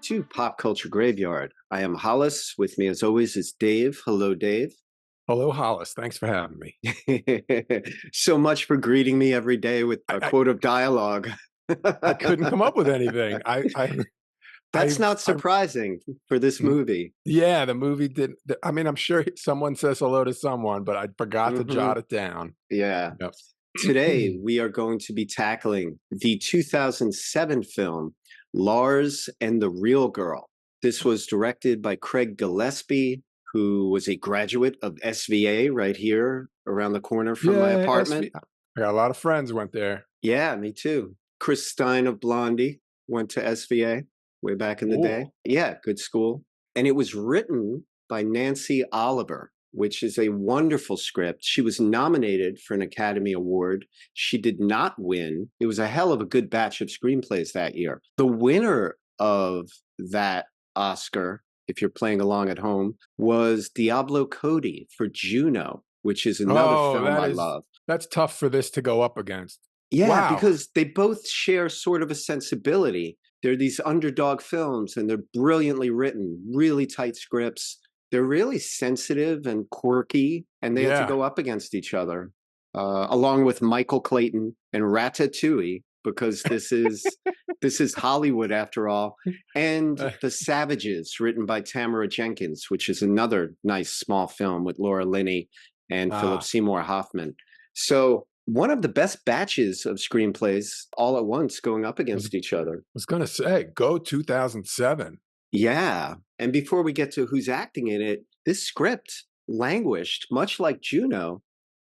to Pop Culture Graveyard. I am Hollis. With me, as always, is Dave. Hello, Dave. Hello, Hollis. Thanks for having me. So much for greeting me every day with a quote of dialogue. I couldn't come up with anything. That's not surprising for this movie. Yeah, the movie didn't. I mean, I'm sure someone says hello to someone, but I forgot to jot it down. Yeah. Yep. Today, we are going to be tackling the 2007 film, Lars and the Real Girl. This was directed by Craig Gillespie, who was a graduate of SVA right here around the corner from my apartment. I got a lot of friends who went there. Yeah, me too. Chris Stein of Blondie went to SVA way back in the day. Yeah, good school. And it was written by Nancy Oliver, which is a wonderful script. She was nominated for an Academy Award. She did not win. It was a hell of a good batch of screenplays that year. The winner of that Oscar, if you're playing along at home, was Diablo Cody for Juno, which is another film I love. That's tough for this to go up against. Yeah, because they both share sort of a sensibility. They're these underdog films, and they're brilliantly written, really tight scripts. They're really sensitive and quirky, and they have to go up against each other, along with Michael Clayton and Ratatouille, because this is Hollywood after all, and The Savages, written by Tamara Jenkins, which is another nice small film with Laura Linney and Philip Seymour Hoffman. So one of the best batches of screenplays all at once going up against each other. I was going to say, go 2007. Yeah. And before we get to who's acting in it, this script languished, much like Juno,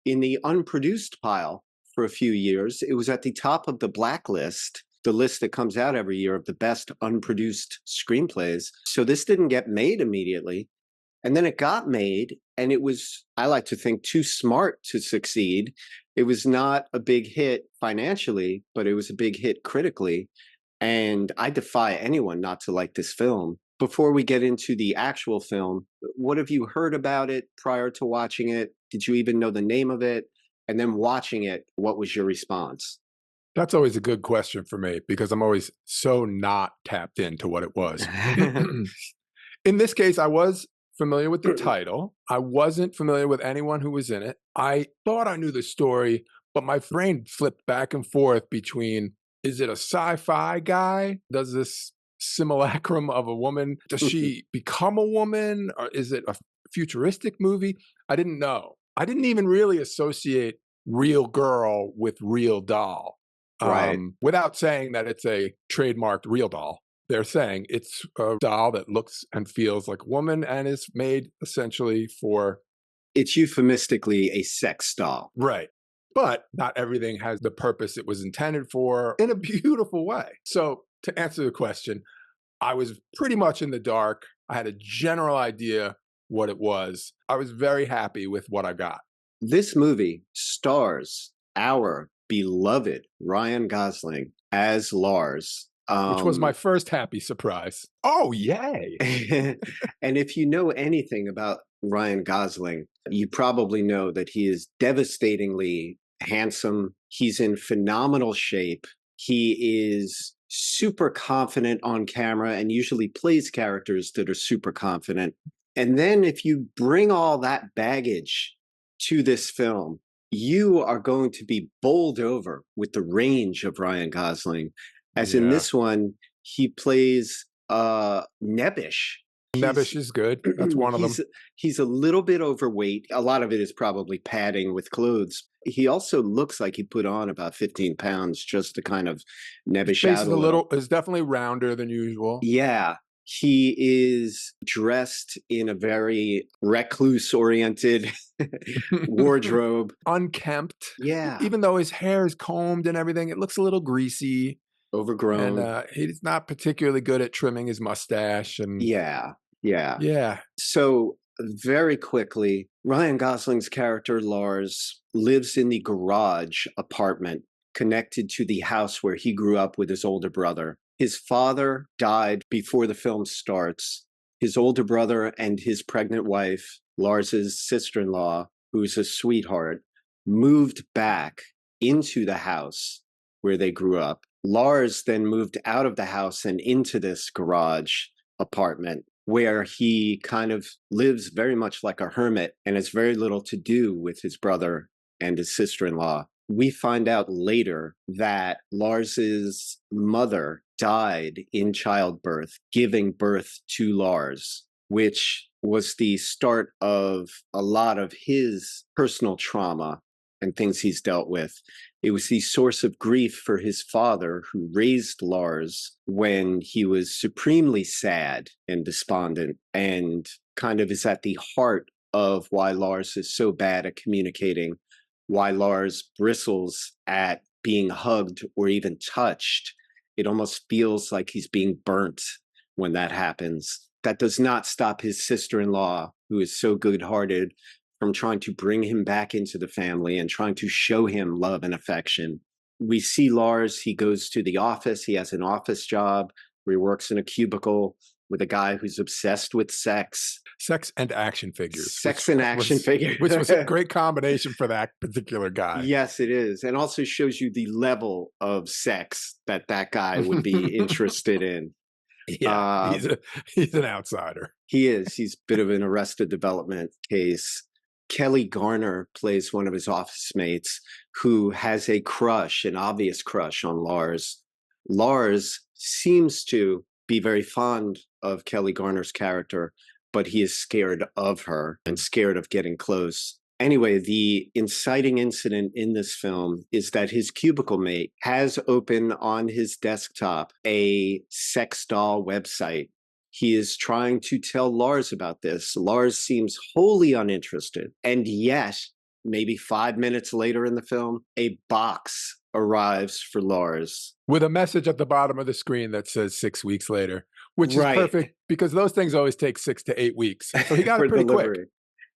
in the unproduced pile for a few years. It was at the top of the blacklist, the list that comes out every year of the best unproduced screenplays. So this didn't get made immediately. And then it got made, and it was, I like to think, too smart to succeed. It was not a big hit financially, but it was a big hit critically. And I defy anyone not to like this film. Before we get into the actual film, what have you heard about it prior to watching it? Did you even know the name of it? And then watching it, what was your response? That's always a good question for me, because I'm always so not tapped into what it was. In this case, I was familiar with the title. I wasn't familiar with anyone who was in it. I thought I knew the story, but my brain flipped back and forth between, is it a sci-fi guy? Does this simulacrum of a woman, does she become a woman? Or is it a futuristic movie? I didn't know. I didn't even really associate real girl with real doll. Right. Without saying that it's a trademarked real doll. They're saying it's a doll that looks and feels like a woman and is made essentially for... It's euphemistically a sex doll. Right. But not everything has the purpose it was intended for in a beautiful way. So to answer the question, I was pretty much in the dark. I had a general idea what it was. I was very happy with what I got. This movie stars our beloved Ryan Gosling as Lars. Which was my first happy surprise. Oh, yay. And if you know anything about Ryan Gosling, you probably know that he is devastatingly handsome. He's in phenomenal shape. He is super confident on camera and usually plays characters that are super confident. And then if you bring all that baggage to this film, you are going to be bowled over with the range of Ryan Gosling. As in this one, he plays nebbish. Nebbish is good. That's one of them. He's a little bit overweight. A lot of it is probably padding with clothes. He also looks like he put on about 15 pounds just to kind of nebbish out a little. Is definitely rounder than usual. Yeah. He is dressed in a very recluse-oriented wardrobe. Unkempt. Yeah. Even though his hair is combed and everything, it looks a little greasy. Overgrown. And he's not particularly good at trimming his mustache. And Yeah. So very quickly, Ryan Gosling's character, Lars, lives in the garage apartment connected to the house where he grew up with his older brother. His father died before the film starts. His older brother and his pregnant wife, Lars's sister-in-law, who's a sweetheart, moved back into the house where they grew up. Lars then moved out of the house and into this garage apartment where he kind of lives very much like a hermit and has very little to do with his brother and his sister-in-law. We find out later that Lars's mother died in childbirth, giving birth to Lars, which was the start of a lot of his personal trauma and things he's dealt with. It was the source of grief for his father, who raised Lars when he was supremely sad and despondent, and kind of is at the heart of why Lars is so bad at communicating, why Lars bristles at being hugged or even touched. It almost feels like he's being burnt when that happens. That does not stop his sister-in-law, who is so good-hearted, from trying to bring him back into the family and trying to show him love and affection. We see Lars, he goes to the office. He has an office job where he works in a cubicle with a guy who's obsessed with sex. Sex and action figures. Figures. Which was a great combination for that particular guy. Yes, it is. And also shows you the level of sex that guy would be interested in. Yeah, he's an outsider. He is. He's a bit of an Arrested Development case. Kelly Garner plays one of his office mates who has a crush, an obvious crush on Lars. Lars seems to be very fond of Kelly Garner's character, but he is scared of her and scared of getting close. Anyway, the inciting incident in this film is that his cubicle mate has open on his desktop a sex doll website. He is trying to tell Lars about this. Lars seems wholly uninterested. And yet, maybe 5 minutes later in the film, a box arrives for Lars. With a message at the bottom of the screen that says 6 weeks later, which is perfect because those things always take 6 to 8 weeks. So he got it pretty quick.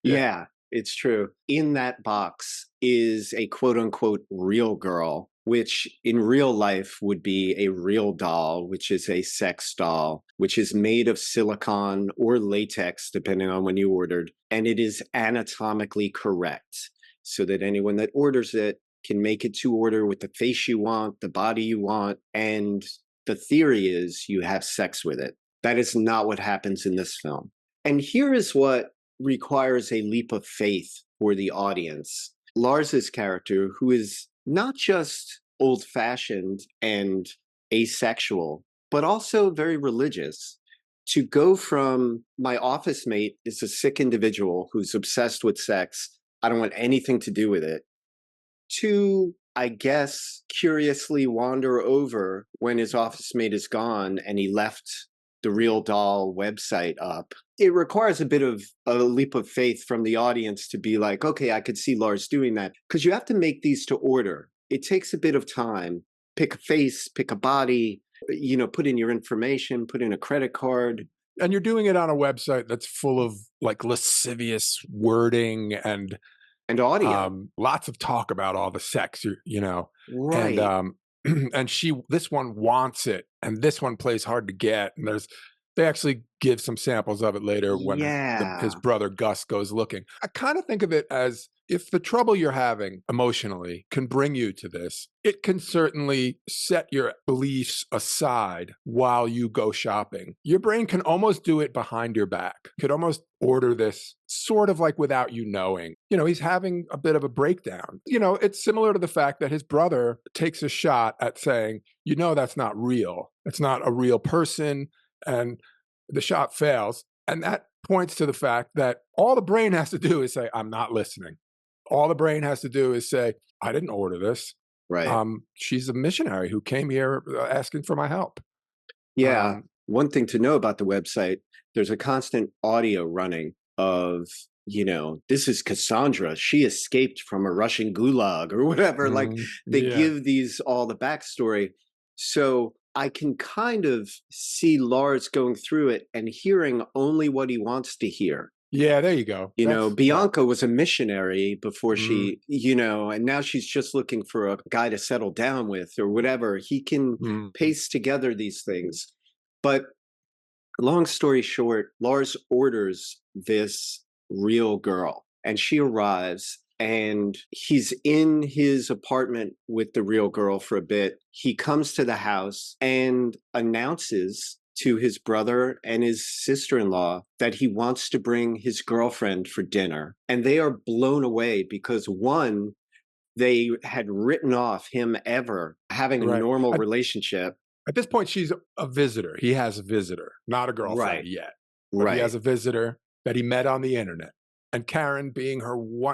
Yeah, it's true. In that box is a quote unquote real girl, which in real life would be a real doll, which is a sex doll, which is made of silicone or latex, depending on when you ordered. And it is anatomically correct so that anyone that orders it can make it to order with the face you want, the body you want. And the theory is you have sex with it. That is not what happens in this film. And here is what requires a leap of faith for the audience. Lars's character, who is not just old-fashioned and asexual, but also very religious, to go from my office mate is a sick individual who's obsessed with sex, I don't want anything to do with it, to, I guess, curiously wander over when his office mate is gone and he left the Real Doll website up. It requires a bit of a leap of faith from the audience to be like, okay, I could see Lars doing that. Because you have to make these to order. It takes a bit of time. Pick a face, pick a body, put in your information, put in a credit card. And you're doing it on a website that's full of like lascivious wording and audio. Lots of talk about all the sex, Right. And and this one wants it, and this one plays hard to get. And they actually give some samples of it later when his brother Gus goes looking. I kind of think of it as if the trouble you're having emotionally can bring you to this, it can certainly set your beliefs aside while you go shopping. Your brain can almost do it behind your back, could almost order this sort of like without you knowing. He's having a bit of a breakdown. It's similar to the fact that his brother takes a shot at saying, that's not real. It's not a real person. And the shot fails. And that points to the fact that all the brain has to do is say, I'm not listening. All the brain has to do is say, I didn't order this. Right. She's a missionary who came here asking for my help. Yeah. One thing to know about the website, there's a constant audio running of, this is Cassandra. She escaped from a Russian gulag or whatever. Like they give these all the backstory. So I can kind of see Lars going through it and hearing only what he wants to hear. Yeah, there you go. Bianca was a missionary before she, and now she's just looking for a guy to settle down with or whatever. He can paste together these things. But long story short, Lars orders this real girl and she arrives and he's in his apartment with the real girl for a bit. He comes to the house and announces to his brother and his sister-in-law that he wants to bring his girlfriend for dinner. And they are blown away because, one, they had written off him ever having a Right. normal relationship. At this point, she's a visitor. He has a visitor, not a girlfriend Right. yet. But he has a visitor that he met on the internet. And Karen, being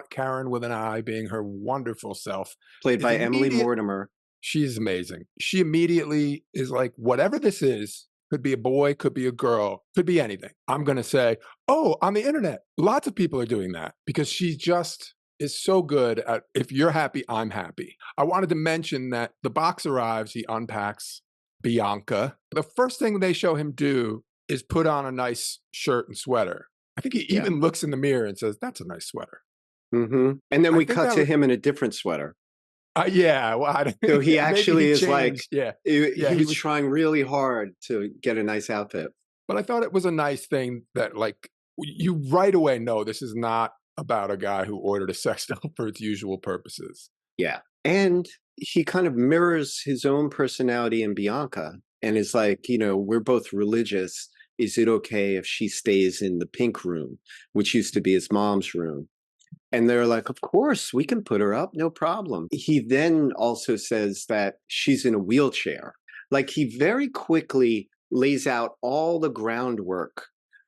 Karen with an I, being her wonderful self, Played is by Emily Mortimer. She's amazing. She immediately is like, whatever this is, could be a boy, could be a girl, could be anything. I'm going to say, oh, on the internet, lots of people are doing that, because she just is so good at, if you're happy, I'm happy. I wanted to mention that the box arrives, he unpacks Bianca. The first thing they show him do is put on a nice shirt and sweater. I think he even looks in the mirror and says, that's a nice sweater. And then we cut to him in a different sweater. Yeah. Well, so he actually is changed. Like, he was trying really hard to get a nice outfit. But I thought it was a nice thing that, like, you right away know this is not about a guy who ordered a sex doll for its usual purposes. Yeah. And he kind of mirrors his own personality in Bianca and is like, you know, we're both religious. Is it okay if she stays in the pink room, which used to be his mom's room? And they're like, of course, we can put her up, no problem. He then also says that she's in a wheelchair. Like, he very quickly lays out all the groundwork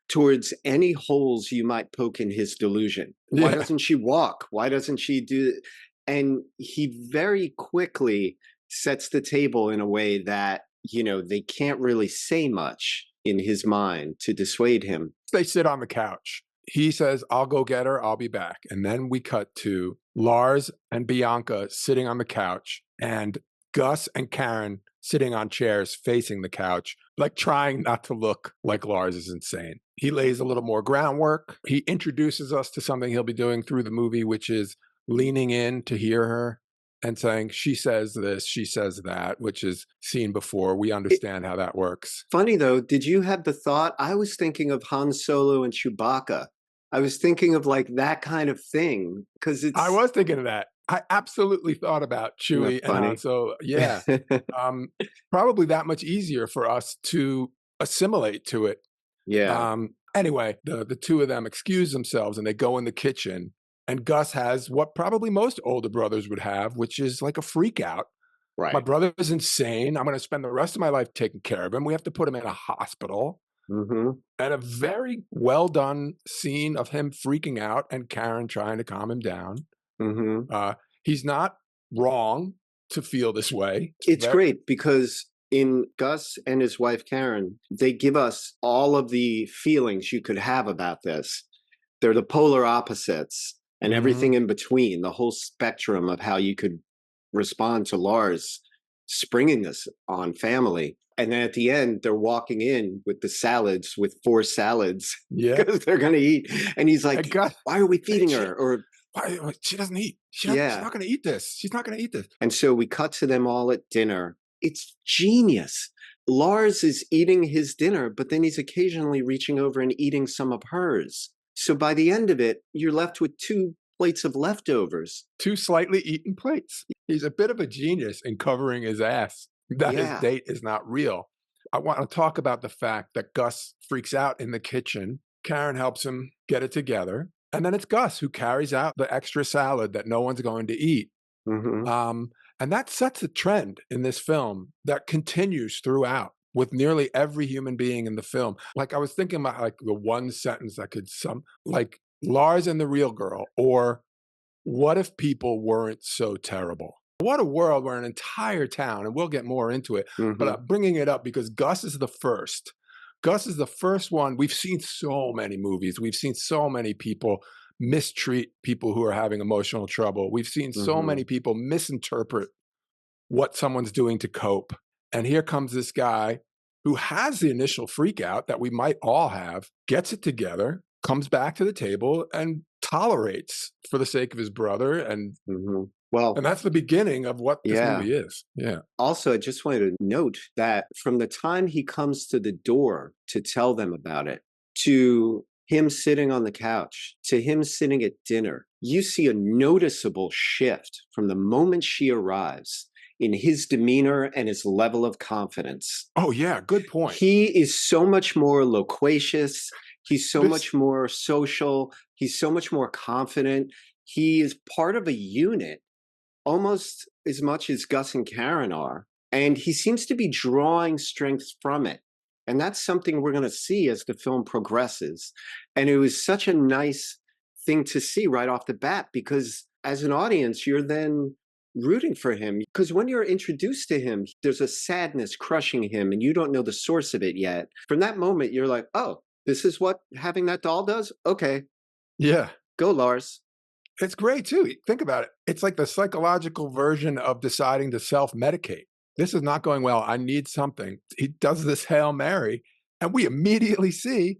towards any holes you might poke in his delusion. Why doesn't she walk? Why doesn't she do it? And he very quickly sets the table in a way that, you know, they can't really say much in his mind to dissuade him. They sit on the couch. He says, I'll go get her. I'll be back. And then we cut to Lars and Bianca sitting on the couch and Gus and Karen sitting on chairs facing the couch, like trying not to look like Lars is insane. He lays a little more groundwork. He introduces us to something he'll be doing through the movie, which is leaning in to hear her and saying, she says this, she says that, which is seen before. We understand how that works. Funny, though, did you have the thought? I was thinking of Han Solo and Chewbacca. I was thinking of like that kind of thing, because it's... I was thinking of that. I absolutely thought about Chewie and Han Solo. Yeah. Probably that much easier for us to assimilate to it. Yeah. Anyway, the two of them excuse themselves and they go in the kitchen. And Gus has what probably most older brothers would have, which is like a freak out. Right. My brother is insane. I'm going to spend the rest of my life taking care of him. We have to put him in a hospital. And a very well done scene of him freaking out and Karen trying to calm him down. He's not wrong to feel this way. It's great because in Gus and his wife Karen, they give us all of the feelings you could have about this. They're the polar opposites and everything in between, the whole spectrum of how you could respond to Lars springing this on family. And then at the end, they're walking in with the salads, with 4 salads, because they're going to eat. And he's like, why are we feeding her? Or why, she doesn't eat. She's not going to eat this. She's not going to eat this. And so we cut to them all at dinner. It's genius. Lars is eating his dinner, but then he's occasionally reaching over and eating some of hers. So by the end of it, you're left with 2 plates of leftovers. 2 slightly eaten plates. He's a bit of a genius in covering his ass that his date is not real. I want to talk about the fact that Gus freaks out in the kitchen. Karen helps him get it together. And then it's Gus who carries out the extra salad that no one's going to eat. And that sets a trend in this film that continues throughout with nearly every human being in the film. Like, I was thinking about like the one sentence that could like Lars and the real girl, or what if people weren't so terrible? What a world where an entire town, and we'll get more into it, but I'm bringing it up because Gus is the first. Gus is the first one. We've seen so many movies. We've seen so many people mistreat people who are having emotional trouble. We've seen so many people misinterpret what someone's doing to cope. And here comes this guy who has the initial freak out that we might all have, gets it together, comes back to the table and tolerates for the sake of his brother. And and that's the beginning of what this movie is. Yeah. Also, I just wanted to note that from the time he comes to the door to tell them about it to him sitting on the couch to him sitting at dinner, you see a noticeable shift from the moment she arrives in his demeanor and his level of confidence. Oh, yeah. Good point. He is so much more loquacious. He's so This- much more social. He's so much more confident. He is part of a unit almost as much as Gus and Karen are. And he seems to be drawing strength from it. And that's something we're going to see as the film progresses. And it was such a nice thing to see right off the bat, because as an audience, you're then rooting for him. Because when you're introduced to him, there's a sadness crushing him and you don't know the source of it yet. From that moment, you're like, oh, this is what having that doll does? Okay, Yeah. go Lars. It's great too. Think about it. It's like the psychological version of deciding to self-medicate. This is not going well. I need something. He does this Hail Mary, and we immediately see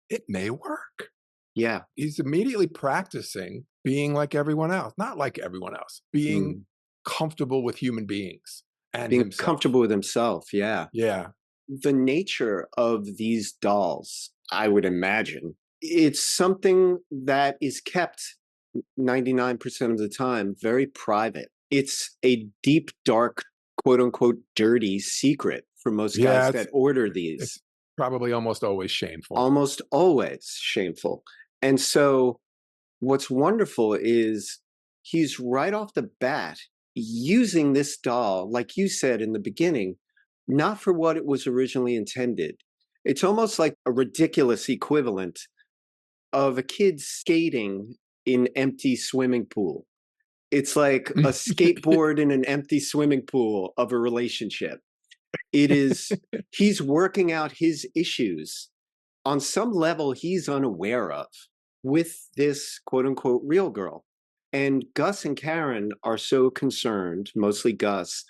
it may work. Yeah. He's immediately practicing being like everyone else, not like everyone else, being comfortable with human beings and being himself. comfortable with himself. Yeah. Yeah. The nature of these dolls, I would imagine, it's something that is kept 99% of the time very private. It's a deep, dark, quote unquote, dirty secret for most guys that order these. It's probably almost always shameful. Almost always shameful. And so what's wonderful is he's right off the bat using this doll, like you said in the beginning, not for what it was originally intended. It's almost like a ridiculous equivalent of a kid skating in empty swimming pool. It's like a skateboard in an empty swimming pool of a relationship. It is, he's working out his issues on some level he's unaware of with this quote unquote real girl. And Gus and Karen are so concerned, mostly Gus,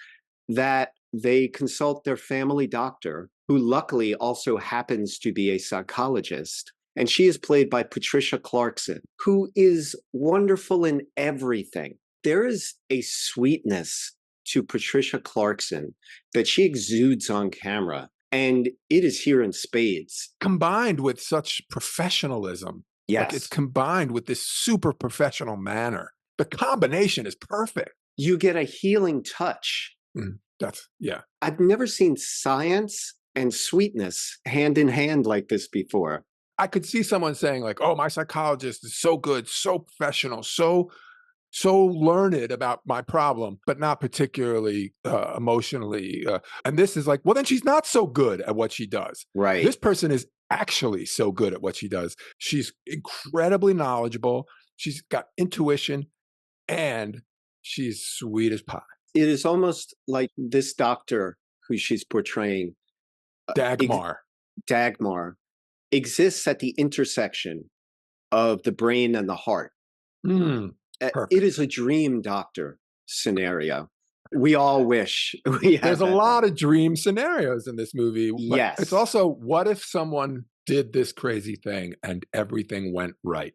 that they consult their family doctor, who luckily also happens to be a psychologist. And she is played by Patricia Clarkson, who is wonderful in everything. There is a sweetness to Patricia Clarkson that she exudes on camera, and it is here in spades. Combined with such professionalism. Yes. Like it's combined with this super professional manner. The combination is perfect. You get a healing touch. Yeah. I've never seen science and sweetness hand in hand like this before. I could see someone saying like, oh, my psychologist is so good, so professional, so learned about my problem, but not particularly emotionally. And this is like, well, then she's not so good at what she does. Right. This person is actually so good at what she does. She's incredibly knowledgeable. She's got intuition, and she's sweet as pie. It is almost like this doctor who she's portraying, Dagmar, exists at the intersection of the brain and the heart. It is a dream doctor scenario. We all wish we had. There's a lot of dream scenarios in this movie. Yes. It's also, what if someone did this crazy thing and everything went right?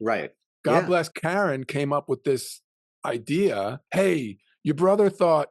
Right. God bless Karen came up with this idea. Hey, your brother thought,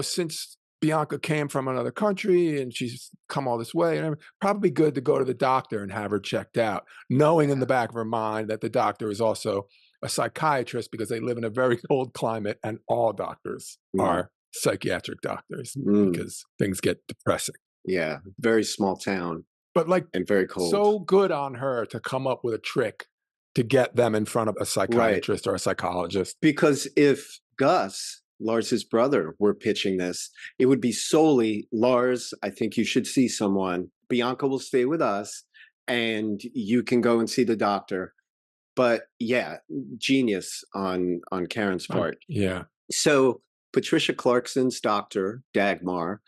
since Bianca came from another country and she's come all this way, and probably good to go to the doctor and have her checked out, knowing in the back of her mind that the doctor is also a psychiatrist because they live in a very cold climate and all doctors are psychiatric doctors because things get depressing. Yeah, very small town. But and very cold. So good on her to come up with a trick to get them in front of a psychiatrist or a psychologist. Because if Gus, Lars's brother, were pitching this, it would be solely, Lars, I think you should see someone. Bianca will stay with us and you can go and see the doctor. But yeah, genius on Karen's part. Yeah. So Patricia Clarkson's doctor, Dagmar,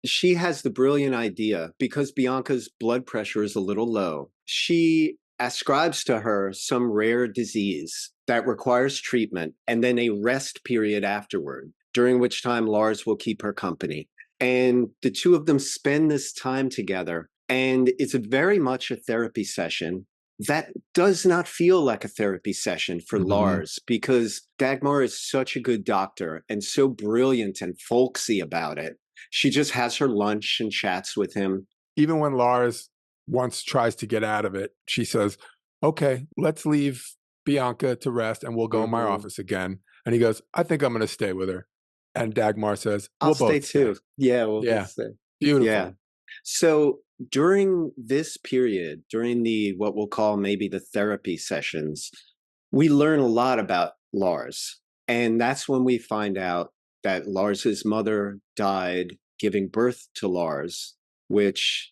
she has the brilliant idea, because Bianca's blood pressure is a little low. She ascribes to her some rare disease that requires treatment and then a rest period afterward, during which time Lars will keep her company. And the two of them spend this time together. And it's very much a therapy session that does not feel like a therapy session for Lars, because Dagmar is such a good doctor and so brilliant and folksy about it. She just has her lunch and chats with him. Even when Lars once tries to get out of it, she says, okay, let's leave Bianca to rest and we'll go in my Mhm. office again. And he goes, I think I'm going to stay with her. And Dagmar says, I'll we'll stay both stay. too. Yeah, we'll both Yeah, stay. Yeah. beautiful. So during this period, during the what we'll call maybe the therapy sessions, we learn a lot about Lars. And that's when we find out that Lars's mother died giving birth to Lars, which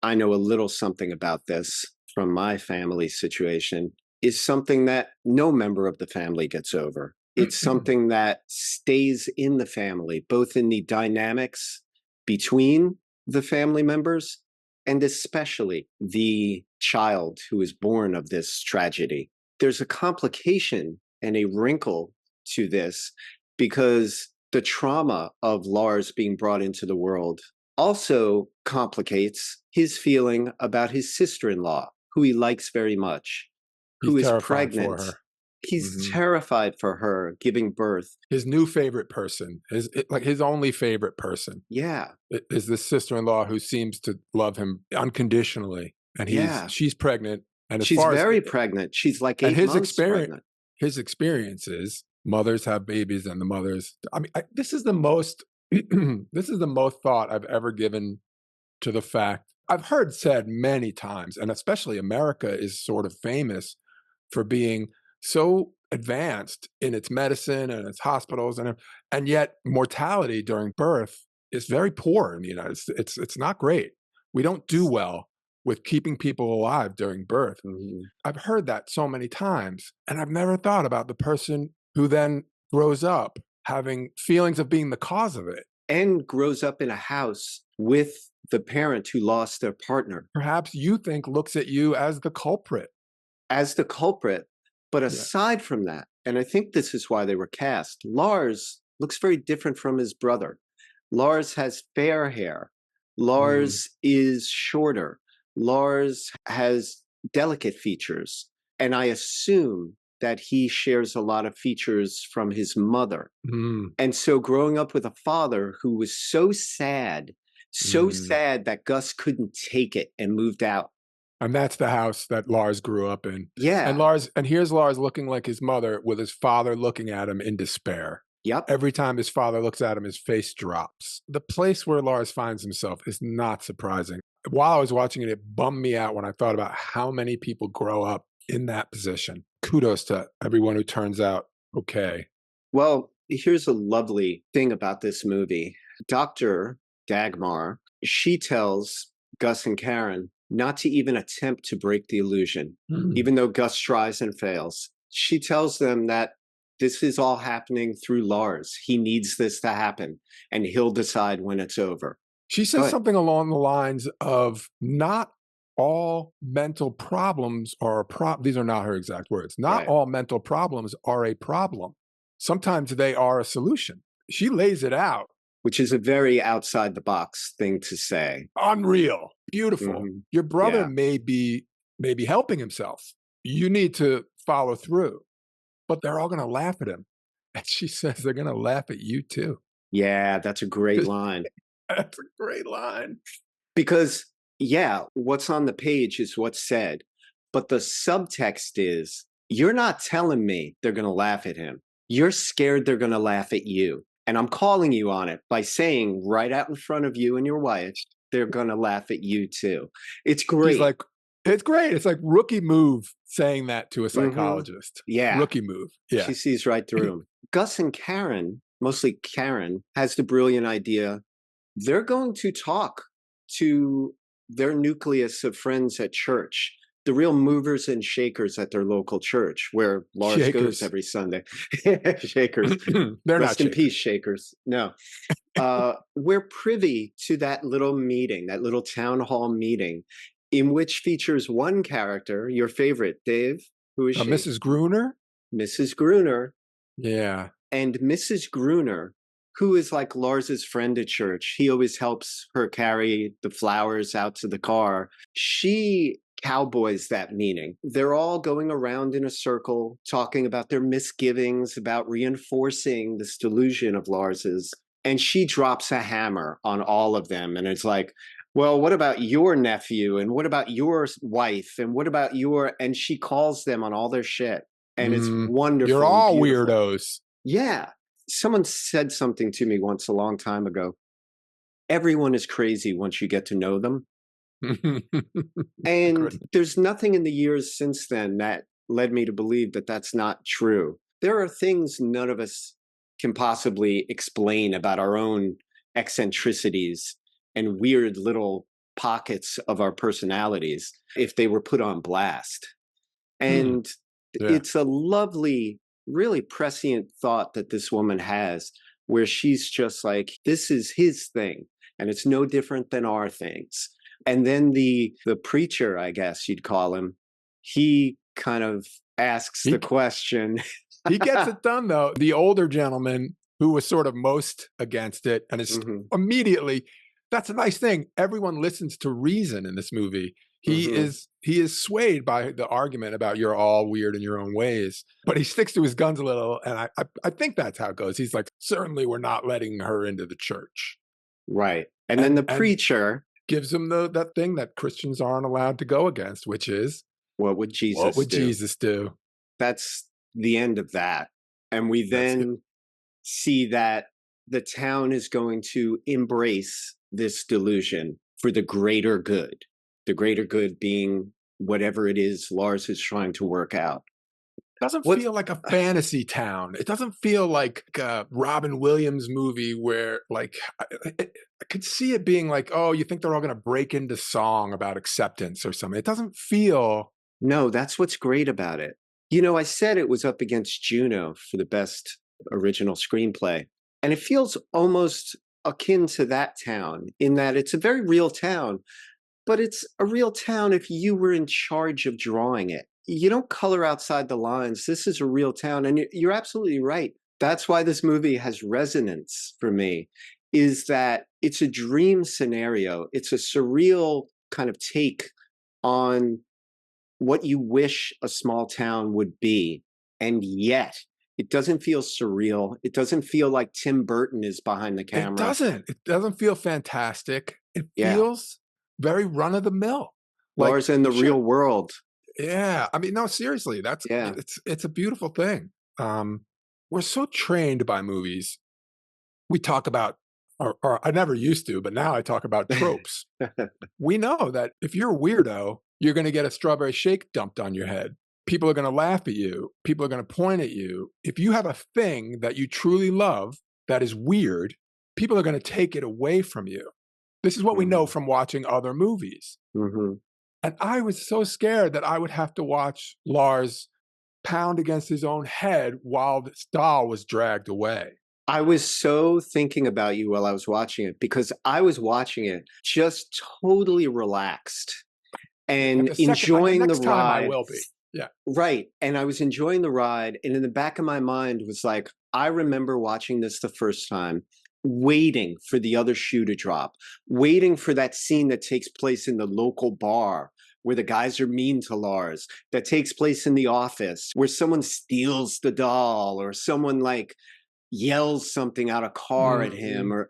I know a little something about this from my family situation, is something that no member of the family gets over. It's something that stays in the family, both in the dynamics between the family members and especially the child who is born of this tragedy. There's a complication and a wrinkle to this because the trauma of Lars being brought into the world also complicates his feeling about his sister-in-law, who he likes very much, He's who is terrified for pregnant. her. He's Mhm. terrified for her giving birth. His new favorite person, his only favorite person, Yeah, is this sister-in-law who seems to love him unconditionally. And yeah. she's pregnant. And as She's far as very pregnant. She's like and 8 months pregnant. his experience is mothers have babies and the mothers. I mean, this is the most this is the most thought I've ever given to the fact. I've heard said many times, and especially America is sort of famous for being so advanced in its medicine and its hospitals, and yet mortality during birth is very poor in the United States. It's not great. We don't do well with keeping people alive during birth. Mhm. I've heard that so many times, and I've never thought about the person who then grows up having feelings of being the cause of it. And grows up in a house with the parent who lost their partner Perhaps you think looks at you as the culprit. as the culprit. But Yeah. aside from that, and I think this is why they were cast, Lars looks very different from his brother. Lars has fair hair. Mm. Lars is shorter. Lars has delicate features. And I assume that he shares a lot of features from his mother. Mm. And so growing up with a father who was so Mm. sad that Gus couldn't take it and moved out. And that's the house that Lars grew up in. Yeah. And here's Lars looking like his mother with his father looking at him in despair. Yep. Every time his father looks at him, his face drops. The place where Lars finds himself is not surprising. While I was watching it, it bummed me out when I thought about how many people grow up in that position. Kudos to everyone who turns out okay. Well, here's a lovely thing about this movie. Dr. Dagmar, she tells Gus and Karen not to even attempt to break the illusion, even though Gus tries and fails. She tells them that this is all happening through Lars. He needs this to happen, and he'll decide when it's over. She says something along the lines of not all mental problems are these are not her exact words. Not Right. all mental problems are a problem. Sometimes they are a solution. She lays it out. Which is a very outside the box thing to say. Unreal. Beautiful. Mhm. Your brother Yeah. may be helping himself. You need to follow through. But they're all going to laugh at him. And she says they're going to laugh at you too. Yeah, that's a great line. That's a great line. Because, yeah, what's on the page is what's said. But the subtext is, you're not telling me they're going to laugh at him. You're scared they're going to laugh at you. And I'm calling you on it by saying right out in front of you and your wife, they're going to laugh at you too. It's great. He's like, it's great. It's like rookie move saying that to a psychologist. Yeah. Rookie move. Yeah. She sees right through him. Gus and Karen, mostly Karen, has the brilliant idea. They're going to talk to their nucleus of friends at church, the real movers and shakers at their local church, where Lars goes every Sunday. Shakers. They're Rest not in peace, shakers. No. We're privy to that little meeting, that little town hall meeting, in which features one character, your favorite, Dave. Who is she? Mrs. Gruner? Mrs. Gruner. Yeah. And Mrs. Gruner, who is like Lars's friend at church, he always helps her carry the flowers out to the car. She cowboys that meeting. They're all going around in a circle, talking about their misgivings, about reinforcing this delusion of Lars's. And she drops a hammer on all of them. And it's like, Well, what about your nephew? And what about your wife? And what about and she calls them on all their shit. And it's You're wonderful and all beautiful. weirdos. Yeah. Someone said something to me once a long time ago. Everyone is crazy once you get to know them. And there's nothing in the years since then that led me to believe that that's not true. There are things none of us can possibly explain about our own eccentricities and weird little pockets of our personalities if they were put on blast. And it's a lovely, really prescient thought that this woman has, where she's just like, this is his thing, and it's no different than our things. And then the preacher, I guess you'd call him, he kind of asks the question. He gets it done, though. The older gentleman who was sort of most against it, and is immediately, that's a nice thing. Everyone listens to reason in this movie. He is swayed by the argument about you're all weird in your own ways, but he sticks to his guns a little. And I think that's how it goes. He's like, certainly we're not letting her into the church. Right. And then the preacher gives him that thing that Christians aren't allowed to go against, which is, what would Jesus do? That's the end of that. And we then see that the town is going to embrace this delusion for the greater good. The greater good being whatever it is Lars is trying to work out. It doesn't feel like a fantasy town. It doesn't feel like a Robin Williams movie where, like, I could see it being like, oh, you think they're all going to break into song about acceptance or something. It doesn't feel. No, that's what's great about it. You know, I said it was up against Juno for the best original screenplay. And it feels almost akin to that town in that it's a very real town. But it's a real town if you were in charge of drawing it. You don't color outside the lines. This is a real town. And you're absolutely right. That's why this movie has resonance for me, is that it's a dream scenario. It's a surreal kind of take on what you wish a small town would be. And yet, it doesn't feel surreal. It doesn't feel like Tim Burton is behind the camera. It doesn't feel fantastic. It feels very run of the mill. Lars in the real world. Yeah. I mean, no, seriously, it's a beautiful thing. We're so trained by movies. We talk about, or I never used to, but now I talk about tropes. We know that if you're a weirdo, you're going to get a strawberry shake dumped on your head. People are going to laugh at you. People are going to point at you. If you have a thing that you truly love that is weird, people are going to take it away from you. This is what we know from watching other movies. And I was so scared that I would have to watch Lars pound against his own head while this doll was dragged away. I was so thinking about you while I was watching it, because I was watching it just totally relaxed and enjoying the ride. I will be. Yeah. Right. And I was enjoying the ride. And in the back of my mind was like, I remember watching this the first time, waiting for the other shoe to drop, waiting for that scene that takes place in the local bar where the guys are mean to Lars, that takes place in the office where someone steals the doll or someone like yells something out of car at him. Or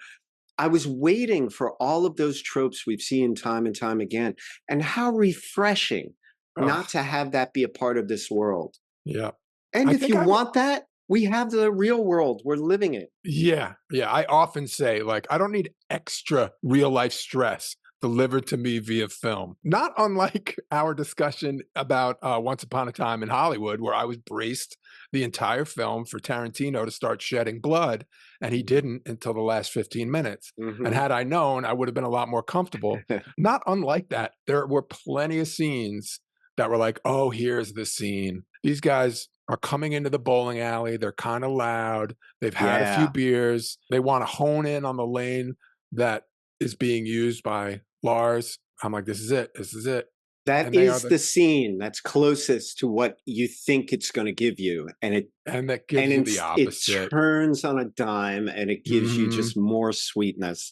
I was waiting for all of those tropes we've seen time and time again. And how refreshing not to have that be a part of this world. Yeah. And if you want that, we have the real world. We're living it. Yeah. Yeah. I often say, like, I don't need extra real life stress delivered to me via film. Not unlike our discussion about Once Upon a Time in Hollywood, where I was braced the entire film for Tarantino to start shedding blood, and he didn't until the last 15 minutes. And had I known, I would have been a lot more comfortable. Not unlike that, there were plenty of scenes that were like, oh, here's the scene. These guys are coming into the bowling alley. They're kind of loud. They've had a few beers. They want to hone in on the lane that is being used by Lars. I'm like, this is it. This is it. That is the scene that's closest to what you think it's going to give you. And that gives you the opposite. It turns on a dime and it gives you just more sweetness.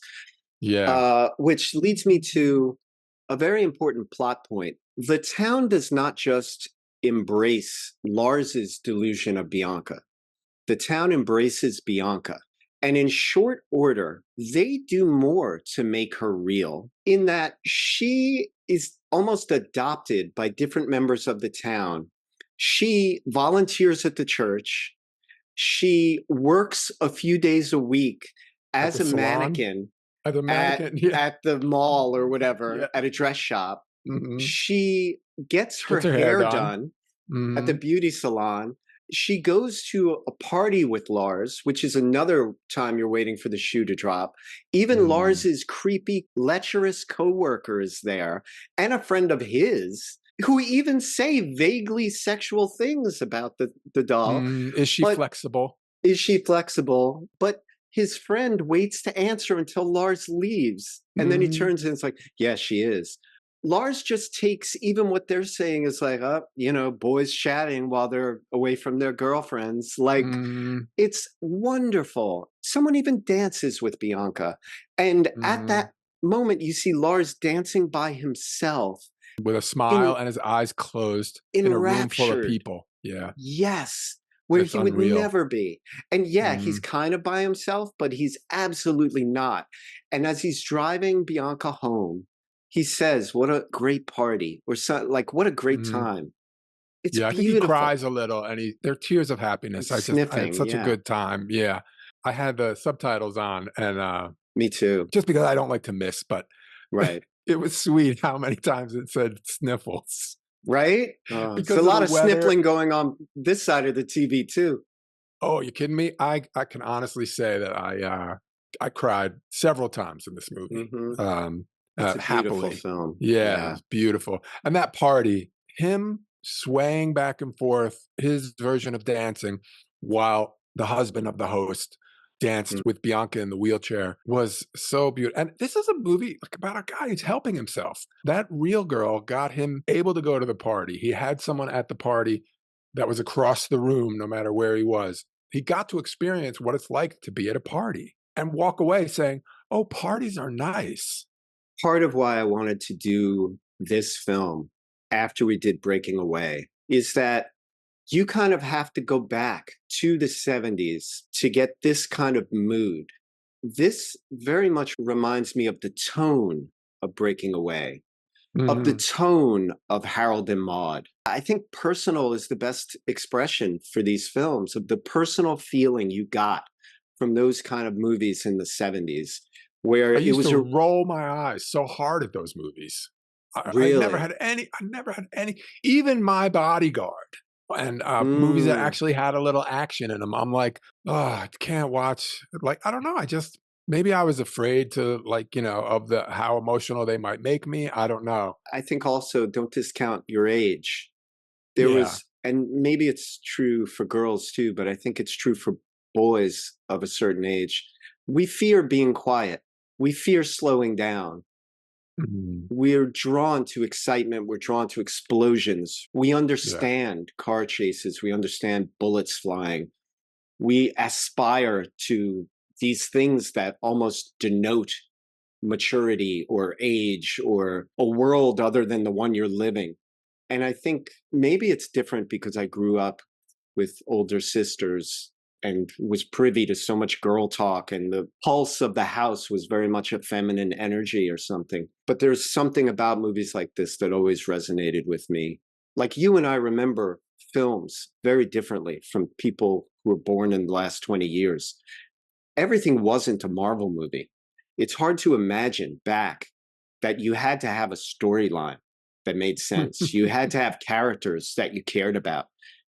Yeah. Which leads me to a very important plot point. The town does not just embrace Lars's delusion of Bianca. The town embraces Bianca. And in short order, they do more to make her real in that she is almost adopted by different members of the town. She volunteers at the church. She works a few days a week At as the a salon? mannequin At the at mannequin? Yeah. at the mall or whatever, Yeah. at a dress shop. Mhm. She gets her Gets her hair hair done. done at the Mhm. beauty salon. She goes to a party with Lars, which is another time you're waiting for the shoe to drop. Even Mhm. Lars's creepy, lecherous coworker is there, and a friend of his who even say vaguely sexual things about the doll. Is she But flexible? is she flexible? But his friend waits to answer until Lars leaves. And then he Mhm. turns and it's like, yeah, she is. Lars just takes even what they're saying is like, boys chatting while they're away from their girlfriends. Like, Mhm. it's wonderful. Someone even dances with Bianca. And at Mhm. that moment, you see Lars dancing by himself, With a smile in and his eyes closed in a room full of enraptured. people. Yeah. Yes, where It's he would unreal. never be. And yeah, he's Mhm. kind of by himself, but he's absolutely not. And as he's driving Bianca home, he says, "What a great party," or so, like, "What a great Mhm. time." It's Yeah, I think he beautiful. cries a little and they're tears of happiness. I had Sniffing, such a yeah. good time. Yeah. I had the subtitles on and, Me too. just because I don't like to miss, but Right. it was sweet how many times it said sniffles Right? It's a because of the lot of weather. sniffling going on this side of the TV too. Oh, you kidding me? I can honestly say that I cried several times in this movie, Mhm. It's a beautiful happily. film. Yeah, it Yeah. was beautiful. And that party, him swaying back and forth, his version of dancing, while the husband of the host danced Mm. with Bianca in the wheelchair was so beautiful. And this is a movie like about a guy who's helping himself. That real girl got him able to go to the party. He had someone at the party that was across the room, no matter where he was. He got to experience what it's like to be at a party and walk away saying, "Oh, parties are nice." Part of why I wanted to do this film after we did Breaking Away is that you kind of have to go back to the 70s to get this kind of mood. This very much reminds me of the tone of Breaking Away, of the Mhm. tone of Harold and Maude. I think personal is the best expression for these films, of the personal feeling you got from those kind of movies in the 70s, where I it used to was a roll my eyes so hard at those movies. really. I never had any even My Bodyguard and, movies that Mm, actually had a little action in them. I'm like, "Oh, I can't watch." Like, I don't know, I just maybe I was afraid to, like, of the how emotional they might make me, I don't know. I think also don't discount your age. There Yeah. was, and maybe it's true for girls too, but I think it's true for boys of a certain age. We fear being quiet. We fear slowing down. Mhm. We're drawn to excitement. We're drawn to explosions. We Yeah. understand car chases. We understand bullets flying. We aspire to these things that almost denote maturity or age or a world other than the one you're living. And I think maybe it's different because I grew up with older sisters and was privy to so much girl talk, and the pulse of the house was very much a feminine energy or something. But there's something about movies like this that always resonated with me. Like, you and I remember films very differently from people who were born in the last 20 years. Everything wasn't a Marvel movie. It's hard to imagine back that you had to have a storyline that made sense. You had to have characters that you cared about.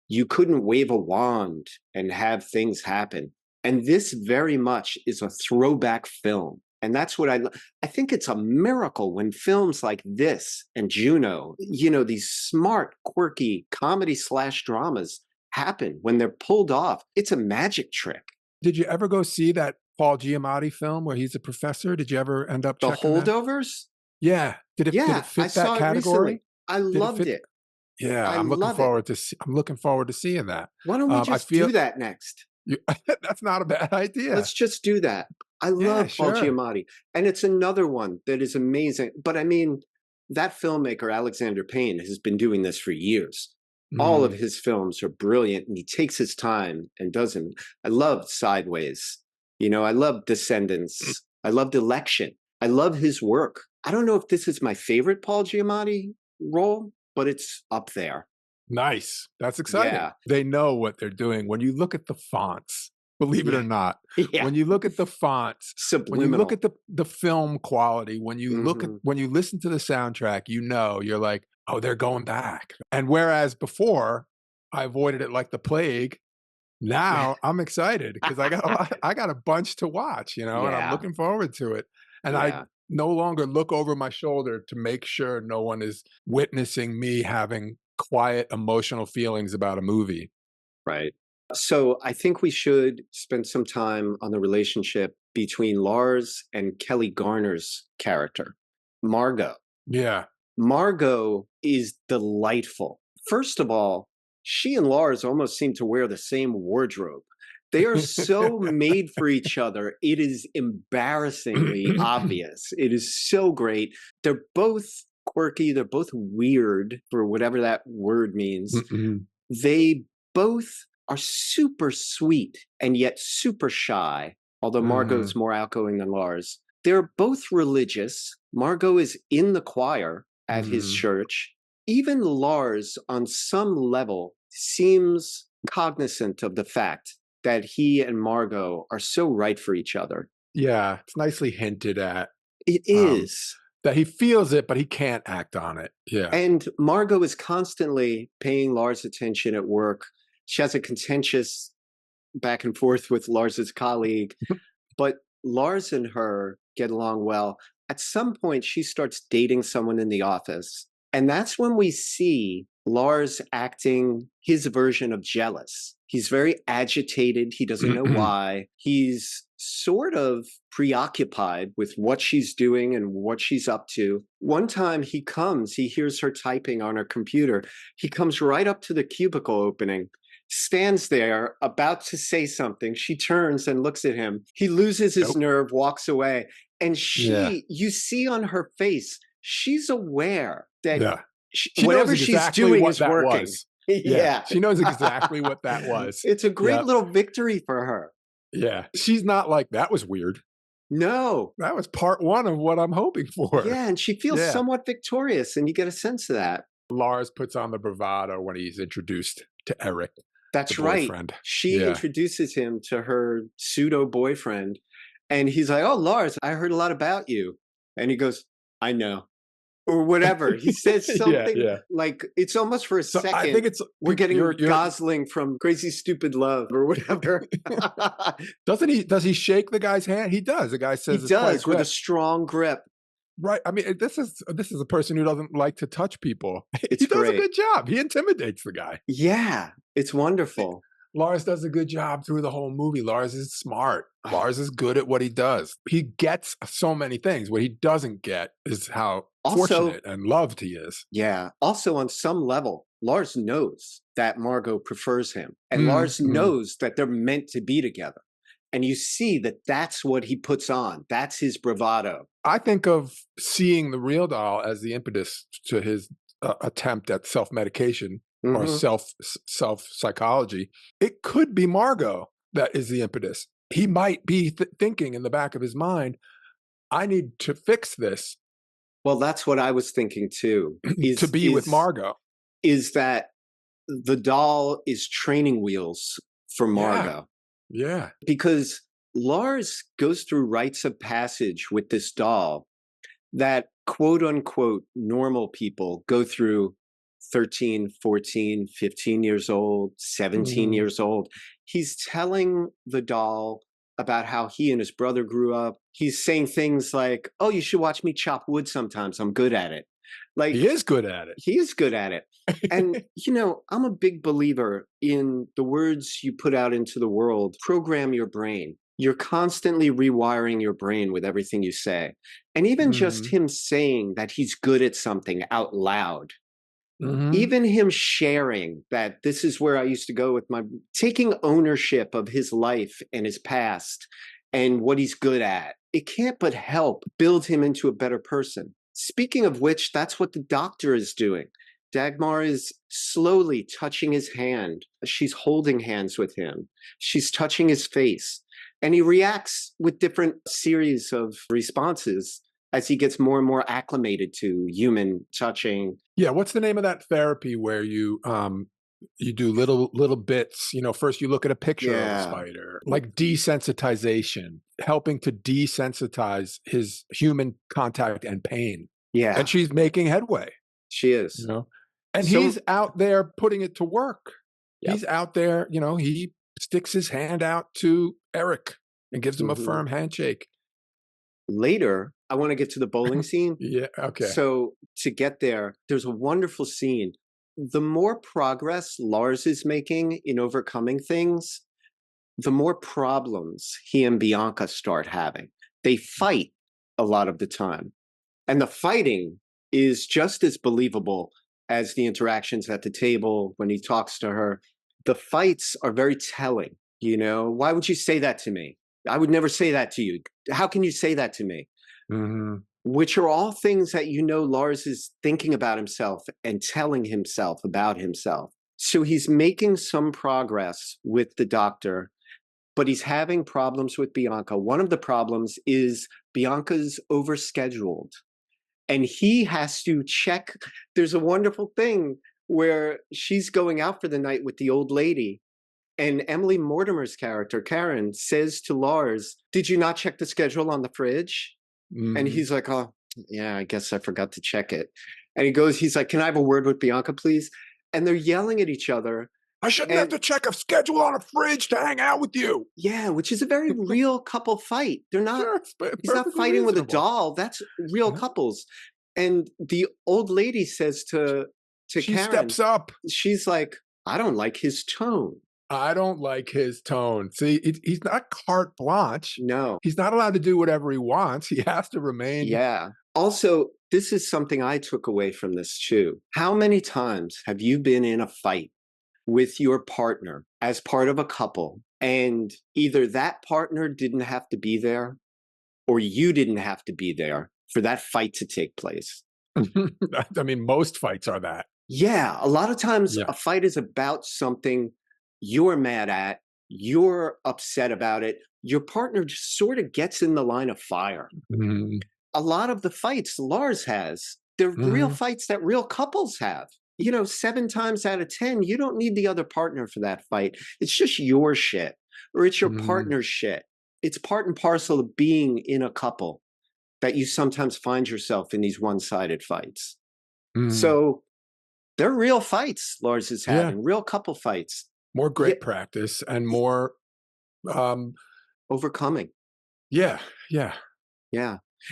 You couldn't wave a wand and have things happen. And this very much is a throwback film. And that's what I think it's a miracle when films like this and Juno, these smart, quirky comedy slash dramas happen when they're pulled off. It's a magic trick. Did you ever go see that Paul Giamatti film where he's a professor? Did you ever end up The checking that? Holdovers? Yeah. Did it Yeah, I fit that saw it recently. category? I Did it loved fit? it. Yeah, I love it. I'm looking forward to seeing that. Why don't we I just feel do that next? you that's not a bad idea. Let's just do that. I Yeah, love Paul sure. Giamatti. And it's another one that is amazing. But I mean, that filmmaker, Alexander Payne, has been doing this for years. All of Mhm. his films are brilliant, and he takes his time and does them. I love Sideways. I love Descendants. I loved Election. I love his work. I don't know if this is my favorite Paul Giamatti role, but it's up there. Nice. That's exciting. Yeah. They know what they're doing. When you look at the fonts, believe it Yeah. or not, Yeah. when you look at the fonts, when you Subliminal. look at the film quality, when you look at when you listen to the soundtrack, you're like, oh, they're going back. And whereas before I avoided it like the plague, now I'm excited because I got a bunch to watch, and I'm Yeah. looking forward to it. And I Yeah. no longer look over my shoulder to make sure no one is witnessing me having quiet emotional feelings about a movie. Right. So I think we should spend some time on the relationship between Lars and Kelly Garner's character, Margot. Yeah. Margot is delightful. First of all, she and Lars almost seem to wear the same wardrobe. They are so made for each other. It is embarrassingly obvious. It is so great. They're both quirky. They're both weird, for whatever that word means. They both are super sweet and yet super shy, although Margot's more outgoing than Lars. They're both religious. Margot is in the choir at his church. Even Lars, on some level, seems cognizant of the fact that he and Margot are so right for each other. Yeah, it's nicely hinted at. It is. That he feels it, but he can't act on it. Yeah. And Margot is constantly paying Lars attention at work. She has a contentious back and forth with Lars's colleague, but Lars and her get along well. At some point, she starts dating someone in the office. And that's when we see Lars acting his version of jealous. He's very agitated. He doesn't know why. He's sort of preoccupied with what she's doing and what she's up to. One time he hears her typing on her computer. He comes right up to the cubicle opening, stands there about to say something. She turns and looks at him. He loses his nerve, walks away. And you see on her face, she's aware that whatever she's doing is working. Yeah. She knows exactly what that was. It's a great little victory for her. Yeah. She's not like, that was weird. No. That was part one of what I'm hoping for. Yeah. And she feels somewhat victorious, and you get a sense of that. Lars puts on the bravado when he's introduced to Eric. That's right. She introduces him to her pseudo boyfriend. And he's like, oh, Lars, I heard a lot about you. And he goes, I know. Or whatever. He says something like, it's almost for a second. I think it's, we're getting Gosling from Crazy Stupid Love or whatever. Does he shake the guy's hand? He does. The guy says he does with a strong grip. Right. I mean, this is a person who doesn't like to touch people. He does a good job. He intimidates the guy. Yeah. It's wonderful. Lars does a good job through the whole movie. Lars is smart. Lars is good at what he does. He gets so many things. What he doesn't get is how fortunate and loved he is. Yeah. Also, on some level, Lars knows that Margot prefers him. And Lars knows that they're meant to be together. And you see that that's what he puts on. That's his bravado. I think of seeing the real doll as the impetus to his attempt at self-medication. Or self psychology. It could be Margot that is the impetus. He might be thinking in the back of his mind, I need to fix this. Well, that's what I was thinking too. To be with Margot. Is that the doll is training wheels for Margot. Yeah. Because Lars goes through rites of passage with this doll that quote unquote normal people go through 13, 14, 15 years old, 17 years old. He's telling the doll about how he and his brother grew up. He's saying things like, oh, you should watch me chop wood sometimes. I'm good at it. Like, he is good at it. He is good at it. And, I'm a big believer in the words you put out into the world. Program your brain. You're constantly rewiring your brain with everything you say. And even just him saying that he's good at something out loud. Even him sharing that this is where I used to go with taking ownership of his life and his past and what he's good at, it can't but help build him into a better person. Speaking of which, that's what the doctor is doing. Dagmar is slowly touching his hand. She's holding hands with him. She's touching his face. And he reacts with different series of responses as he gets more and more acclimated to human touching. Yeah, what's the name of that therapy where you do little bits, first you look at a picture of a Yeah. spider, like desensitization, helping to desensitize his human contact and pain. Yeah, And she's making headway, she you is. know. And So, he's out there putting it to work. yep. He's out there, he sticks his hand out to Eric and gives him a Mhm. firm handshake. Later, I want to get to the bowling scene. Yeah, okay. So to get there, there's a wonderful scene. The more progress Lars is making in overcoming things, the more problems he and Bianca start having. They fight a lot of the time. And the fighting is just as believable as the interactions at the table when he talks to her. The fights are very telling. Why would you say that to me? I would never say that to you. How can you say that to me? Mm-hmm. Which are all things that Lars is thinking about himself and telling himself about himself. So he's making some progress with the doctor, but he's having problems with Bianca. One of the problems is Bianca's overscheduled, and he has to check. There's a wonderful thing where she's going out for the night with the old lady, and Emily Mortimer's character, Karen, says to Lars, "Did you not check the schedule on the fridge?" And Mm-hmm. he's like, "Oh, yeah, I guess I forgot to check it." And he's like, "Can I have a word with Bianca, please?" And they're yelling at each other. I shouldn't have to check a schedule on a fridge to hang out with you. Yeah, which is a very real couple fight. They're not, Sure, he's not perfectly fighting with a reasonable. doll. That's real couples. And the old lady says to She Karen, steps up. she's like, "I don't like his tone." I don't like his tone. See, he's not carte blanche. No. He's not allowed to do whatever he wants. He has to remain. Yeah. Also, this is something I took away from this too. How many times have you been in a fight with your partner as part of a couple, and either that partner didn't have to be there or you didn't have to be there for that fight to take place? I mean, most fights are that. Yeah, a lot of times Yeah. a fight is about something you're mad at, you're upset about it. Your partner just sort of gets in the line of fire. Mm-hmm. A lot of the fights Lars has, they're real fights that real couples have. 7 times out of 10, you don't need the other partner for that fight. It's just your shit, or it's your partner's shit. It's part and parcel of being in a couple that you sometimes find yourself in these one-sided fights. So they're real fights Lars is having, real couple fights. More great practice and more overcoming. Yeah.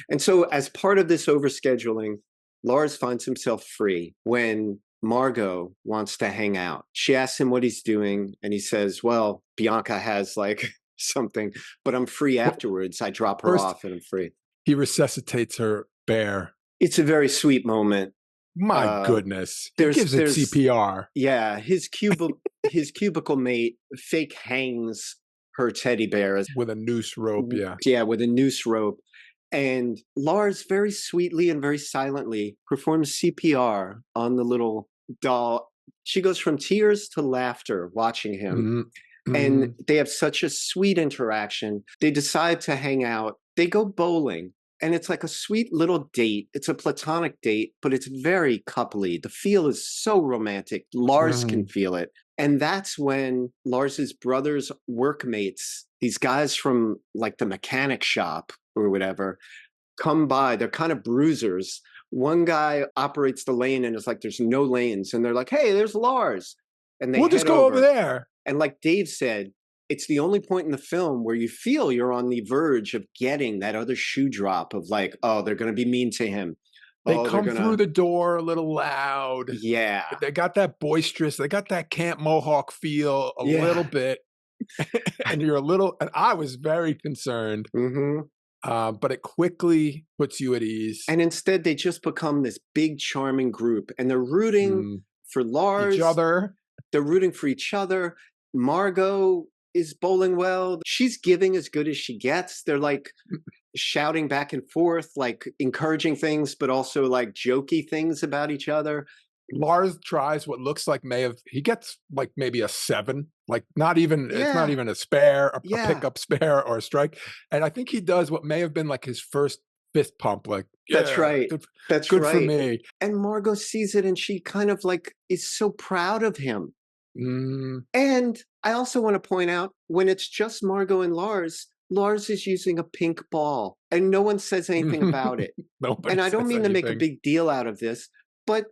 And so as part of this overscheduling, Lars finds himself free when Margot wants to hang out. She asks him what he's doing, and he says, "Well, Bianca has like something, but I'm free afterwards. I drop her off and I'm free." He resuscitates her bear. It's a very sweet moment. My goodness. He gives it CPR. Yeah, his cubicle mate fake hangs her teddy bear with a noose rope. Yeah, with a noose rope. And Lars very sweetly and very silently performs CPR on the little doll. She goes from tears to laughter watching him. And they have such a sweet interaction. They decide to hang out. They go bowling. And it's like a sweet little date. It's a platonic date, but it's very coupley. The feel is so romantic. Lars can feel it. And that's when Lars's brother's workmates, these guys from like the mechanic shop or whatever, come by. They're kind of bruisers. One guy operates the lane and it's like there's no lanes. And they're like, "Hey, there's Lars." And they we'll just go over there. And like Dave said, it's the only point in the film where you feel you're on the verge of getting that other shoe drop of like, oh, they're going to be mean to him. They come through the door a little loud. Yeah. They got that boisterous. They got that Camp Mohawk feel a little bit. And and I was very concerned. But it quickly puts you at ease. And instead, they just become this big, charming group. And they're rooting for Lars. Each other. They're rooting for each other. Margot is bowling well. She's giving as good as she gets. They're like shouting back and forth, like encouraging things, but also like jokey things about each other. Lars tries what looks like he gets like maybe a 7, like it's not Yeah, even a spare, a yeah, pickup spare or a strike. And I think he does what may have been like his first fist pump, like, that's yeah, right. That's good for right. me. And Margot sees it and she kind of like is so proud of him. Mm, And I also want to point out when it's just Margot and Lars, Lars is using a pink ball and no one says anything about it. nobody And I don't says mean to make a anything. big deal out of this, but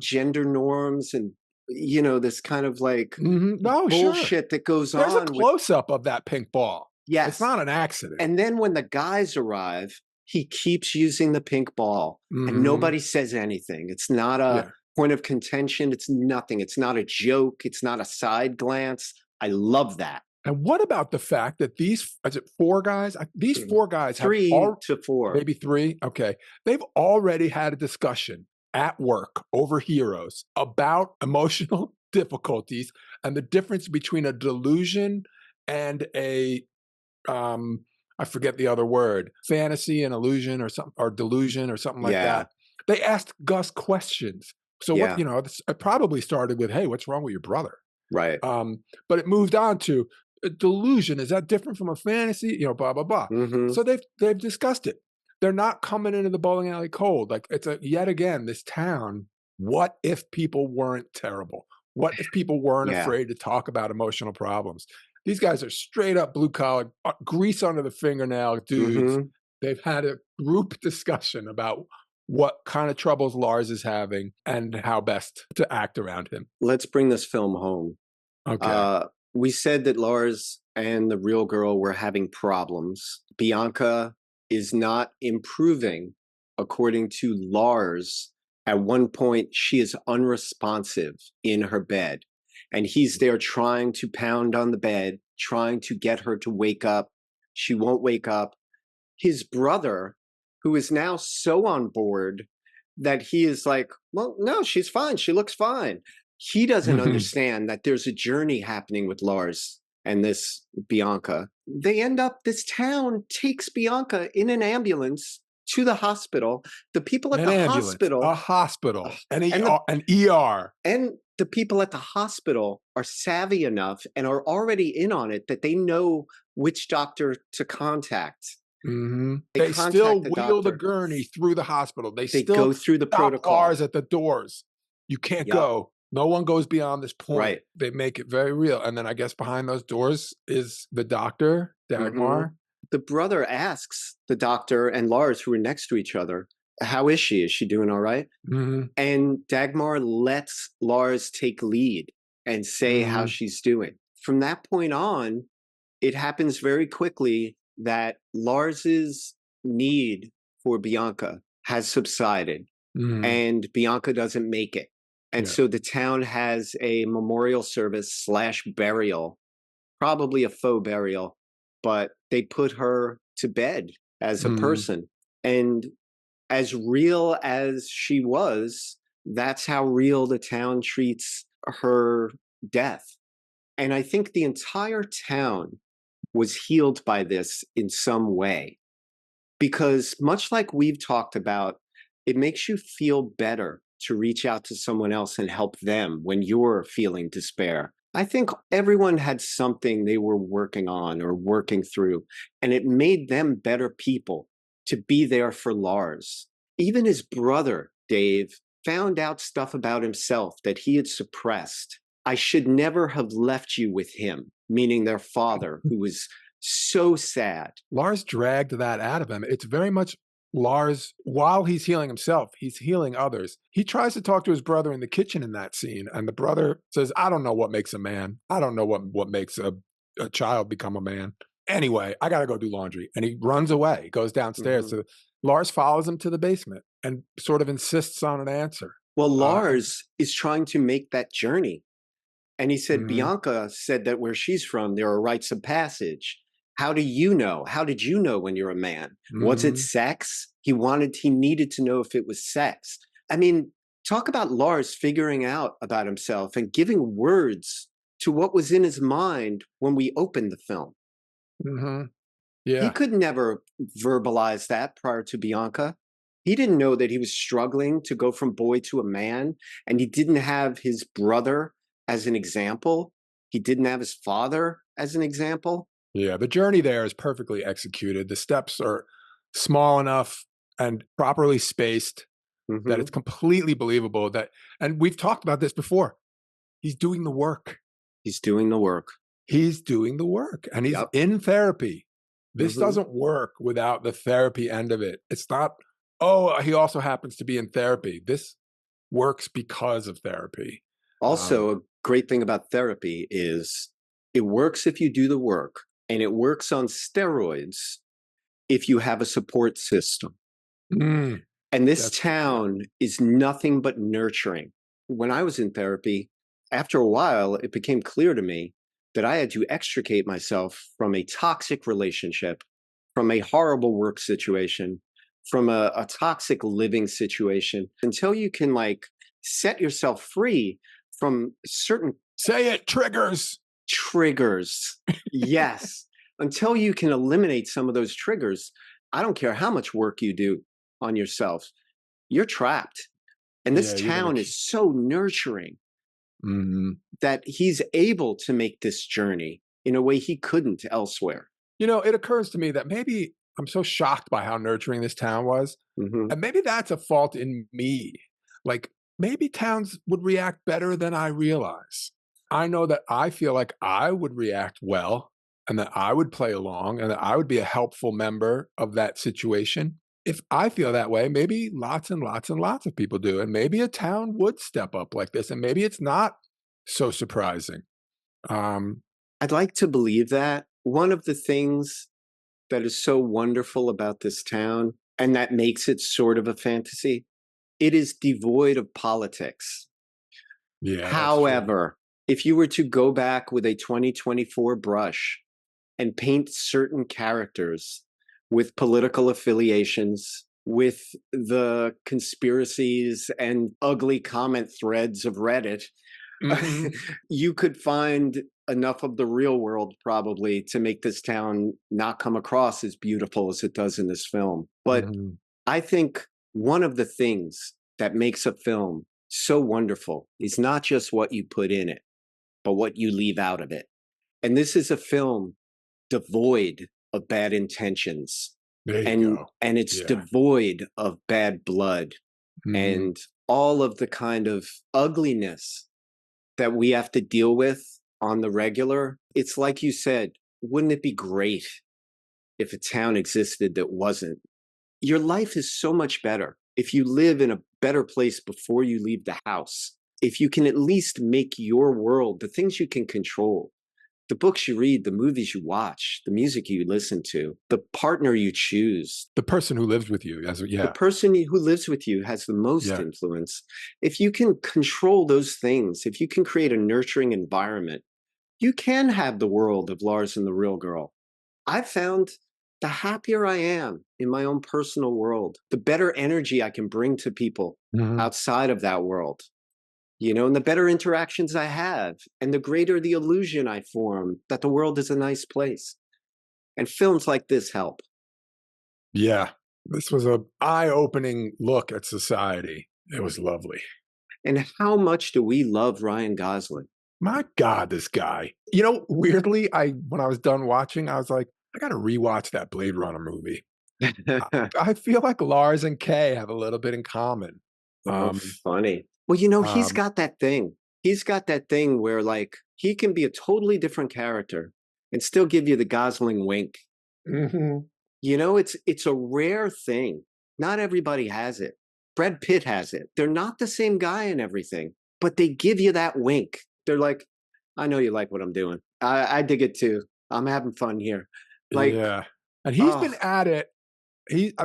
gender norms and this kind of like No, sure. bullshit that goes There's a on with close up of that pink ball. It's yes. not an accident. And then when the guys arrive, he keeps using the pink ball and Hmm. nobody says anything. It's not a Yeah. point of contention. It's nothing. It's not a joke. It's not a side glance. I love that. And what about the fact that is it 4 guys? These 4 guys have 3 to 4. maybe 3? Okay. They've already had a discussion at work over heroes about emotional difficulties and the difference between a delusion and I forget the other word, fantasy and illusion or something, or delusion or something like Yeah. that. They asked Gus questions. So Yeah. it probably started with, "Hey, what's wrong with your brother?" Right. But it moved on to a delusion. Is that different from a fantasy? Blah blah blah. Mm-hmm. So they've discussed it. They're not coming into the bowling alley cold. Like yet again, this town. What if people weren't terrible? What if people weren't Yeah. afraid to talk about emotional problems? These guys are straight up blue collar, grease under the fingernail dudes. Mm-hmm. They've had a group discussion about what kind of troubles Lars is having and how best to act around him. Let's bring this film home. Okay. We said that Lars and the real girl were having problems. Bianca is not improving, according to Lars. At one point, she is unresponsive in her bed, and he's there trying to pound on the bed, trying to get her to wake up. She won't wake up. His brother, who is now so on board that he is like, well, no, she's fine. She looks fine. He doesn't understand that there's a journey happening with Lars and this Bianca. This town takes Bianca in an ambulance to the hospital. The people at An the ambulance, a hospital, hospital, and an ER. and the people at the hospital are savvy enough and are already in on it that they know which doctor to contact. Mm-hmm. They They still contact the wheel the doctor. gurney through the hospital. They They still go through the stop protocol. Lars at the doors. You can't Yep. go. No one goes beyond this point. Right. They make it very real. And then I guess behind those doors is the doctor, Dagmar. The brother asks the doctor and Lars, who are next to each other, how is she? Is she doing all right? Mm-hmm. And Dagmar lets Lars take lead and say how she's doing. From that point on, it happens very quickly that Lars's need for Bianca has subsided and Bianca doesn't make it. And so the town has a memorial service / burial, probably a faux burial, but they put her to bed as a person. And as real as she was, that's how real the town treats her death. And I think the entire town was healed by this in some way. Because much like we've talked about, it makes you feel better to reach out to someone else and help them when you're feeling despair. I think everyone had something they were working on or working through, and it made them better people to be there for Lars. Even his brother, Dave, found out stuff about himself that he had suppressed. I should never have left you with him, meaning their father, who was so sad. Lars dragged that out of him. It's very much Lars, while he's healing himself, he's healing others. He tries to talk to his brother in the kitchen in that scene, and the brother says, I don't know what makes a man. I don't know what makes a child become a man. Anyway, I got to go do laundry. And he runs away, goes downstairs. So Lars follows him to the basement and sort of insists on an answer. Well, Lars is trying to make that journey. And he said, Bianca said that where she's from, there are rites of passage. How do you know? How did you know when you're a man? Was it sex? He needed to know if it was sex. I mean, talk about Lars figuring out about himself and giving words to what was in his mind when we opened the film. Yeah. He could never verbalize that prior to Bianca. He didn't know that he was struggling to go from boy to a man, and he didn't have his brother as an example. He didn't have his father as an example. Yeah, the journey there is perfectly executed. The steps are small enough and properly spaced that it's Hmm. completely believable that, and we've talked about this before, he's doing the work. He's doing the work. He's doing the work and he's Yep. in therapy. This Hmm. doesn't work without the therapy end of it. It's not, oh, he also happens to be in therapy. This works because of therapy. Also, a great thing about therapy is it works if you do the work, and it works on steroids if you have a support system. Mm, And this that's yeah. town is nothing but nurturing. When I was in therapy, after a while, it became clear to me that I had to extricate myself from a toxic relationship, from a horrible work situation, from a toxic living situation, until you can like set yourself free from certain Say it, triggers. triggers. Yes. Until you can eliminate some of those triggers, I don't care how much work you do on yourself, you're trapped. And this Yeah, you're gonna town is so nurturing Mhm. that he's able to make this journey in a way he couldn't elsewhere. You know, it occurs to me that maybe I'm so shocked by how nurturing this town was, Hmm. and maybe that's a fault in me. Like, maybe towns would react better than I realize. I know that I feel like I would react well, and that I would play along, and that I would be a helpful member of that situation. If I feel that way, maybe lots and lots and lots of people do, and maybe a town would step up like this, and maybe it's not so surprising. Um, I'd like to believe that. One of the things that is so wonderful about this town and that makes it sort of a fantasy, it is devoid of politics. yeah, that's true. However, if you were to go back with a 2024 brush and paint certain characters with political affiliations, with the conspiracies and ugly comment threads of Reddit, Mhm. you could find enough of the real world probably to make this town not come across as beautiful as it does in this film. But Mhm. I think one of the things that makes a film so wonderful is not just what you put in it, but what you leave out of it. And this is a film devoid of bad intentions, There you and go. it's Yeah. devoid of bad blood Mhm. and all of the kind of ugliness that we have to deal with on the regular. It's like you said, wouldn't it be great if a town existed that wasn't? Your life is so much better if you live in a better place before you leave the house. If you can at least make your world, the things you can control, the books you read, the movies you watch, the music you listen to, the partner you choose, The person who lives with you as the yeah, person who lives with you has the most yeah. influence. If you can control those things, if you can create a nurturing environment, you can have the world of Lars and the Real Girl. I've found the happier I am in my own personal world, the better energy I can bring to people Mhm. outside of that world, and the better interactions I have, and the greater the illusion I form that the world is a nice place. And films like this help. Yeah. This was a eye-opening look at society. It was lovely. And how much do we love Ryan Gosling? My God, this guy. You know, weirdly, I when I was done watching, I was like, I gotta rewatch that Blade Runner movie. I I feel like Lars and Kay have a little bit in common. Oh, Um, funny. Well, he's um, got that thing. He's got that thing where, like, he can be a totally different character and still give you the Gosling wink. mhm. It's a rare thing. Not everybody has it. Brad Pitt has it. They're not the same guy in everything, but they give you that wink. They're like, I know you like what I'm doing. I dig it too. I'm having fun here. Like, Yeah. And he's oh, been at it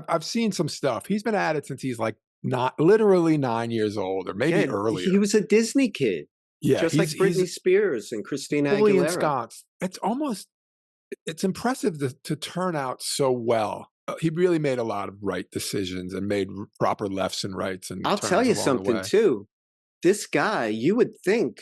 I've seen some stuff. He's been at it since he's, like, not literally 9 years old or maybe yeah, he earlier. was a Disney kid, Yeah, just like he's Britney Spears and Christina fully Aguilera. ensconced. It's impressive to turn out so well. He really made a lot of right decisions and made r proper lefts and rights and I'll tell turns you along the something way. too. This guy, you would think,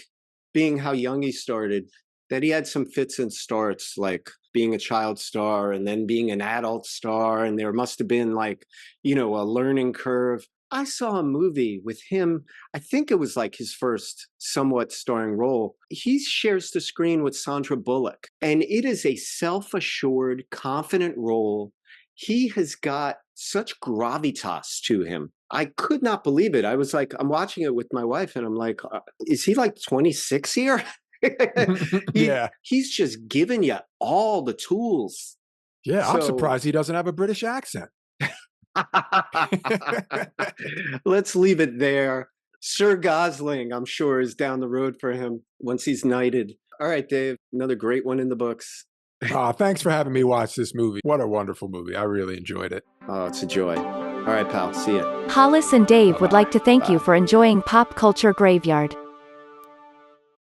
being how young he started, that he had some fits and starts, like being a child star and then being an adult star. And there must have been like, a learning curve. I saw a movie with him. I think it was like his first somewhat starring role. He shares the screen with Sandra Bullock, and it is a self-assured, confident role. He has got such gravitas to him. I could not believe it. I was like, I'm watching it with my wife, and I'm like, is he like 26 here? Yeah. He's just giving you all the tools. Yeah, I'm surprised he doesn't have a British accent. Let's leave it there. Sir Gosling, I'm sure, is down the road for him once he's knighted. All right, Dave, another great one in the books. Thanks for having me watch this movie. What a wonderful movie. I really enjoyed it. Oh, it's a joy. All right, pal. See ya. Hollis and Dave would like to thank you for enjoying Pop Culture Graveyard.